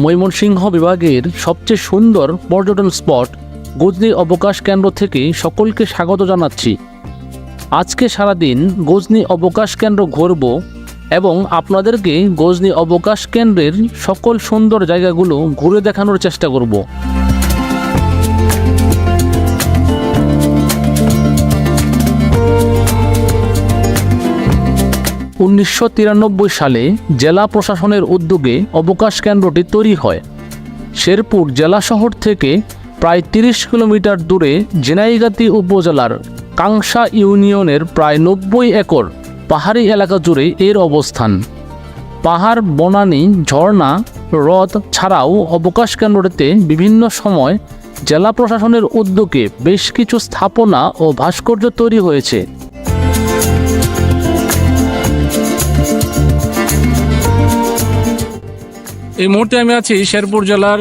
ময়মনসিংহ বিভাগের সবচেয়ে সুন্দর পর্যটন স্পট গজনী অবকাশ কেন্দ্র থেকে সকলকে স্বাগত জানাচ্ছি। আজকে সারাদিন গজনী অবকাশ কেন্দ্র ঘুরব এবং আপনাদেরকে গজনী অবকাশ কেন্দ্রের সকল সুন্দর জায়গাগুলো ঘুরে দেখানোর চেষ্টা করব। 1993 সালে জেলা প্রশাসনের উদ্যোগে অবকাশ কেন্দ্রটি তৈরি হয়। শেরপুর জেলা শহর থেকে প্রায় 30 কিলোমিটার দূরে ঝিনাইগাতি উপজেলার কাংসা ইউনিয়নের প্রায় 90 একর পাহাড়ি এলাকা জুড়ে এর অবস্থান। পাহাড়, বনানী, ঝর্ণা, হ্রদ ছাড়াও অবকাশ কেন্দ্রটিতে বিভিন্ন সময় জেলা প্রশাসনের উদ্যোগে বেশ কিছু স্থাপনা ও ভাস্কর্য তৈরি হয়েছে। এই মুহূর্তে আমি আছি শেরপুর জেলার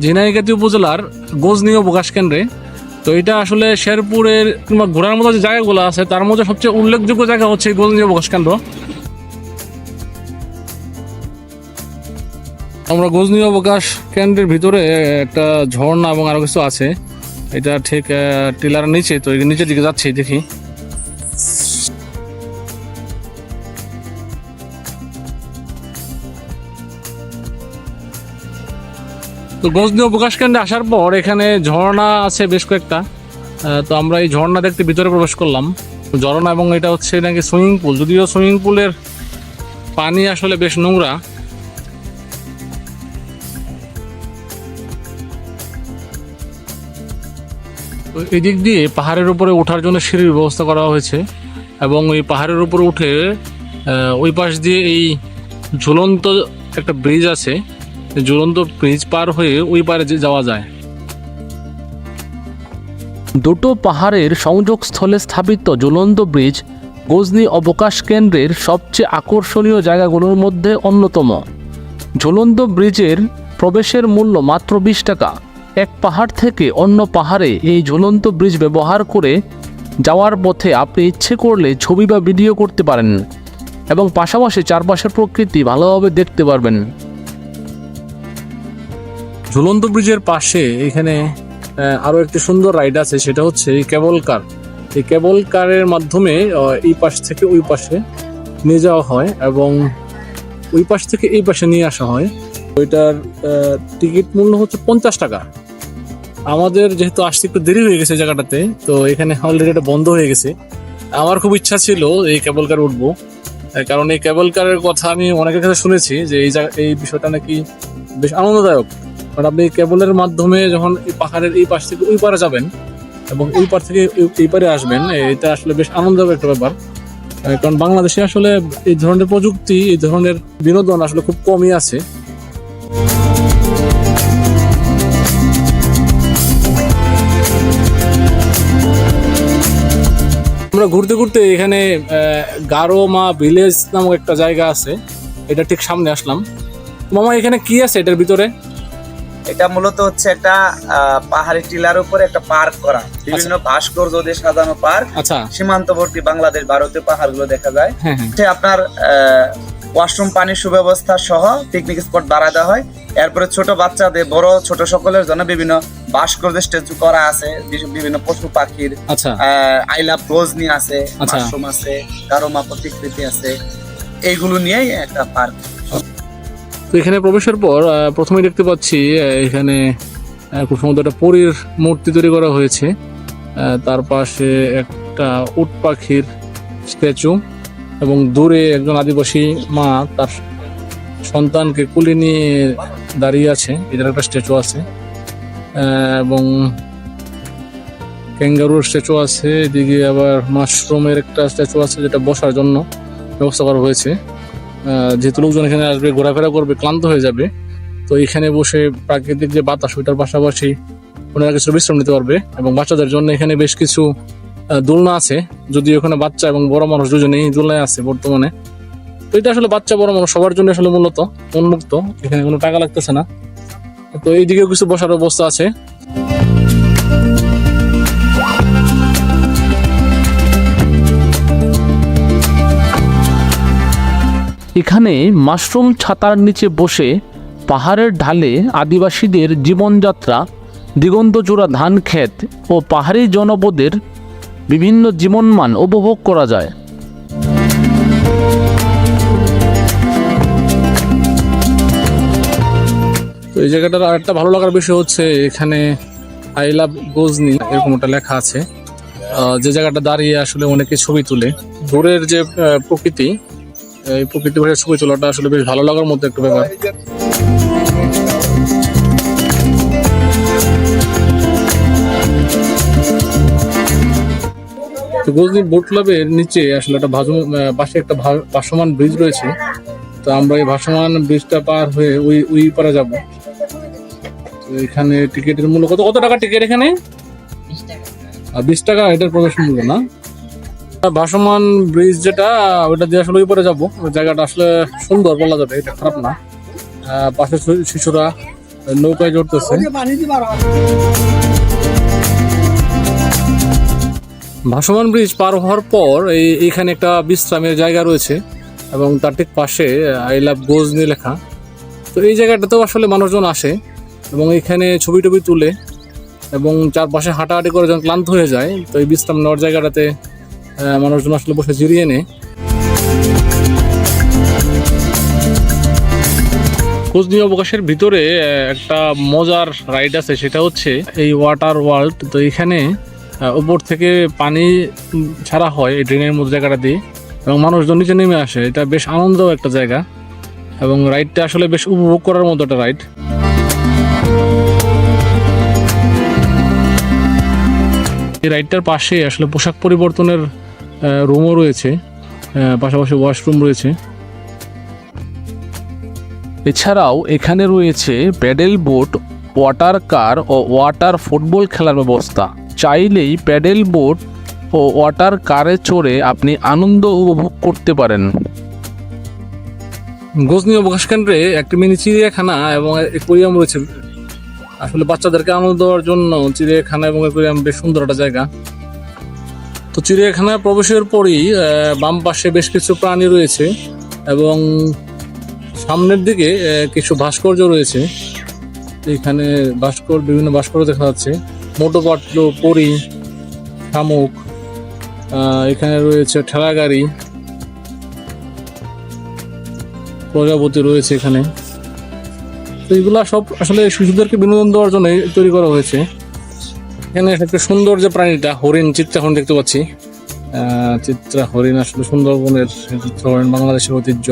ঝিনাইগাতি উপজেলার গজনী অবকাশ কেন্দ্রে। তো এটা আসলে শেরপুরের কিংবা ঘোরার মতো যে জায়গাগুলো আছে তার মধ্যে সবচেয়ে উল্লেখযোগ্য জায়গা হচ্ছে গজনী অবকাশ কেন্দ্র। আমরা গজনী অবকাশ কেন্দ্রের ভিতরে একটা ঝর্ণা এবং আরো কিছু আছে, এটা ঠিক টিলার নিচে, তো নিচের দিকে যাচ্ছি, দেখি। তো গজনী অবকাশ কেন্দ্রে আসার পর এখানে ঝর্ণা আছে বেশ কয়েকটা। তো আমরা এই ঝর্ণা দেখতে ভিতরে প্রবেশ করলাম। ঝর্ণা এবং এটা হচ্ছে নাকি সুইমিং পুল, যদিও সুইমিং পুলের পানি আসলে বেশ নোংরা। তো এই দিক দিয়ে পাহাড়ের উপরে ওঠার জন্য সিঁড়ির ব্যবস্থা করা হয়েছে এবং এই পাহাড়ের উপরে উঠে ওই পাশ দিয়ে এই ঝুলন্ত একটা ব্রিজ আছে, ঝুলন্ত ব্রিজ পার হয়ে ওই পারে যাওয়া যায়। দুটো পাহাড়ের সংযোগস্থলে স্থাপিত ঝুলন্ত ব্রিজ গজনী অবকাশ কেন্দ্রের সবচেয়ে আকর্ষণীয় জায়গাগুলোর মধ্যে অন্যতম। ঝুলন্ত ব্রিজের প্রবেশের মূল্য মাত্র 20 টাকা। এক পাহাড় থেকে অন্য পাহাড়ে এই ঝুলন্ত ব্রিজ ব্যবহার করে যাওয়ার পথে আপনি ইচ্ছে করলে ছবি বা ভিডিও করতে পারেন এবং পাশাপাশি চারপাশের প্রকৃতি ভালোভাবে দেখতে পারবেন। ঝুলন্ত ব্রিজের পাশে এখানে আরো একটি সুন্দর রাইড আছে, সেটা হচ্ছে কেবল কার। এই কেবল কারের মাধ্যমে এই পাশ থেকে ওই পাশে নিয়ে যাওয়া হয় এবং ওই পাশ থেকে এই পাশে নিয়ে আসা হয়। ওইটার টিকিট মূল্য হচ্ছে 50 টাকা। আমাদের যেহেতু আসতে একটু দেরি হয়ে গেছে জায়গাটাতে, তো এখানে অলরেডি এটা বন্ধ হয়ে গেছে। আমার খুব ইচ্ছা ছিল এই কেবল কার উঠবো, কারণ এই কেবল কারের কথা আমি অনেকের কাছে শুনেছি যে এই বিষয়টা নাকি বেশ আনন্দদায়ক। কারণ আপনি কেবলের মাধ্যমে যখন এই পাহাড়ের এই পাশ থেকে ওই পারে যাবেন এবং এই পার থেকে এই পারে আসবেন, এটা আসলে বেশ আনন্দদায়ক একটা ব্যাপার। কারণ বাংলাদেশে আসলে এই ধরনের প্রযুক্তি, এই ধরনের বিনোদন আসলে খুব কমই আছে। আমরা ঘুরতে ঘুরতে এখানে গারোমা ভিলেজ নামক একটা জায়গা আছে, এটা ঠিক সামনে আসলাম। মামা, এখানে কি আছে এটার ভিতরে? এটা মূলত হচ্ছে একটা পাহাড়ি টিলার উপরে একটা পার্ক করা, বিভিন্ন ভাস্কর্য দিয়ে সাজানো পার্ক। আচ্ছা, সীমান্তবর্তী বাংলাদেশ ভারতীয় পাহাড়গুলো দেখা যায়। হ্যাঁ। আপনার ওয়াশরুম, পানির সুব্যবস্থা সহ পিকনিক স্পট বাড়ায় দেওয়া হয়। এরপরে ছোট বাচ্চাদের, বড় ছোট সকলের জন্য বিভিন্ন ভাস্কর্য স্ট্যাচু করা আছে, বিভিন্ন পশু পাখির। আচ্ছা, আই লাভ গজনী আছে, মাশরুম আছে, গারোমা প্রতিকৃতি আছে, এইগুলো নিয়েই একটা পার্ক। তো এখানে প্রবেশের পর প্রথমেই দেখতে পাচ্ছি এখানে খুব সুন্দর একটা পরীর মূর্তি তৈরি করা হয়েছে। তার পাশে একটা উট পাখির স্ট্যাচু এবং দূরে একজন আদিবাসী মা তার সন্তানকে কুলে নিয়ে দাঁড়িয়ে আছে, এটার একটা স্ট্যাচু আছে এবং ক্যাঙ্গারুর স্ট্যাচু আছে। এদিকে আবার মাশরুমের একটা স্ট্যাচু আছে, যেটা বসার জন্য ব্যবস্থা করা হয়েছে। যেহেতু লোকজন এখানে আসবে, ঘোরাফেরা করবে, ক্লান্ত হয়ে যাবে, তো এখানে বসে প্রাকৃতিক যে বাতাস ওইটার পাশাপাশি ওনারা কিছু বিশ্রাম নিতে পারবে। এবং বাচ্চাদের জন্য এখানে বেশ কিছু দোলনা আছে, যদিও এখানে বাচ্চা এবং বড় মানুষ দুজনেই দোলনায় আছে বর্তমানে। তো এটা আসলে বাচ্চা বড় মানুষ সবার জন্য আসলে মূলত উন্মুক্ত, এখানে কোনো টাকা লাগতেছে না। তো এইদিকেও কিছু বসার ব্যবস্থা আছে। এখানে মাশরুম ছাতার নিচে বসে পাহাড়ের ঢালে আদিবাসীদের জীবনযাত্রা, দিগন্তচূড়া ধান ক্ষেত ও পাহাড়ি জনপদের বিভিন্ন জীবনমান উপভোগ করা যায়। তো এই জায়গাটার আরেকটা ভালো লাগার বিষয় হচ্ছে এখানে আই লাভ গজনি এরকম একটা লেখা আছে। যে জায়গাটা দাঁড়িয়ে আসলে অনেকে ছবি তুলে, দূরের যে প্রকৃতি, এই প্রকৃতি ভাষায় ছবি তোলাটা আসলে বেশ ভালো লাগার মতো একটা ব্যাপার। তো গজনি বোট ক্লাবের নিচে আসলে একটা পাশে একটা ভাসমান ব্রিজ রয়েছে। তো আমরা এই ভাসমান ব্রিজটা পার হয়ে ওই পারে যাব। তো এখানে টিকিটের মূল্য কত টাকা টিকিট এখানে? 20 টাকা এটার প্রবেশ মূল্য না? ভাসমান ব্রিজ যেটা, ওটা দিয়ে আসলে ওই পারে যাবো। ওই জায়গাটা আসলে সুন্দর বলা যাবে, এটা খারাপ না। পাশে শিশুরা নৌকায় চড়তেছে। ভাসমান ব্রিজ পার হওয়ার পর এইখানে একটা বিশ্রামের জায়গা রয়েছে এবং তার ঠিক পাশে আই লাভ গজনি লেখা। তো এই জায়গাটাতেও আসলে মানুষজন আসে এবং এখানে ছবি টবি তুলে এবং চারপাশে হাঁটাহাঁটি করে যখন ক্লান্ত হয়ে যায়, তো এই বিশ্রাম নেওয়ার জায়গাটাতে মানুষজন আসলে বসে জিরিয়ে নেয়। গজনি অবকাশের ভিতরে একটা মজার রাইড আছে, সেটা হচ্ছে এই ওয়াটার ওয়ার্ল্ড। তো এখানে উপর থেকে পানি ছাড়া হয় এই ড্রেনের মধ্যে জায়গাটা দিয়ে, এবং মানুষজন নিচে নেমে আসে। এটা বেশ আনন্দ একটা জায়গা এবং রাইডটা আসলে বেশ উপভোগ করার মতো একটা রাইড। এই রাইডটার পাশে আসলে পোশাক পরিবর্তনের রুমও রয়েছে, পাশাপাশি ওয়াশরুম রয়েছে। এছাড়াও এখানে রয়েছে প্যাডেল বোট, ওয়াটার কার ও ওয়াটার ফুটবল খেলার ব্যবস্থা। চাইলেই প্যাডেল বোট ও ওয়াটার কারে চড়ে আপনি আনন্দ উপভোগ করতে পারেন। গজনি অবকাশ কেন্দ্রে একটি মিনি চিড়িয়াখানা এবং অ্যাকোয়ারিয়াম রয়েছে। আসলে বাচ্চাদেরকে আনন্দ দেওয়ার জন্য চিড়িয়াখানা এবং অ্যাকোয়ারিয়াম বেশ সুন্দর একটা জায়গা। তো চিড়িয়াখানায় প্রবেশের পরই বাম পাশে বেশ কিছু প্রাণী রয়েছে এবং সামনের দিকে কিছু ভাস্কর্য রয়েছে। এখানে বিভিন্ন ভাস্কর্য দেখা যাচ্ছে, মোটো পাতলু, পরী, শামুক, এখানে রয়েছে ঠেলা গাড়ি, প্রজাপতি রয়েছে এখানে। তো এগুলা সব আসলে শিশুদেরকে বিনোদন দেওয়ার জন্য তৈরি করা হয়েছে। এখানে একটা সুন্দর যে প্রাণীটা হরিণ, চিত্রা হরিণ দেখতে পাচ্ছি। চিত্রা হরিণ আসলে সুন্দরবনের চিত্রা হরিণ বাংলাদেশের ঐতিহ্য।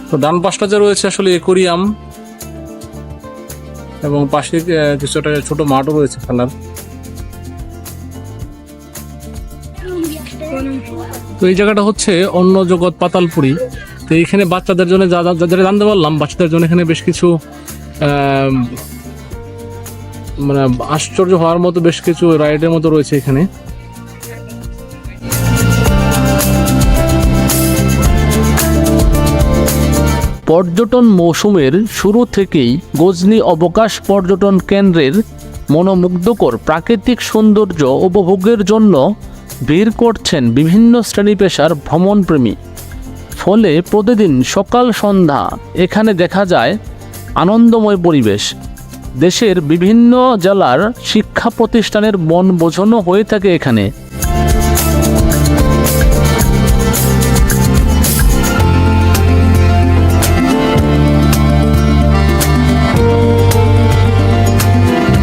তো ডান পাশটা যে রয়েছে আসলে অ্যাকোয়ারিয়াম এবং পাশে কিছুটা ছোট মাঠও রয়েছে খেলার। তো এই জায়গাটা হচ্ছে অন্য জগৎ পাতালপুরি। তো এইখানে বাচ্চাদের জন্য যাদের জানতে পারলাম, বাচ্চাদের জন্য এখানে বেশ কিছু মানে আশ্চর্য হওয়ার মতো বেশ কিছু রাইডের মতো রয়েছে এখানে। পর্যটন মৌসুমের শুরু থেকেই গজনি অবকাশ পর্যটন কেন্দ্রের মনোমুগ্ধকর প্রাকৃতিক সৌন্দর্য উপভোগের জন্য ভিড় করছেন বিভিন্ন শ্রেণী পেশার ভ্রমণপ্রেমী। ফলে প্রতিদিন সকাল সন্ধ্যা এখানে দেখা যায় আনন্দময় পরিবেশ। দেশের বিভিন্ন জেলার শিক্ষা প্রতিষ্ঠানের বনভোজনও হয়ে থাকে এখানে।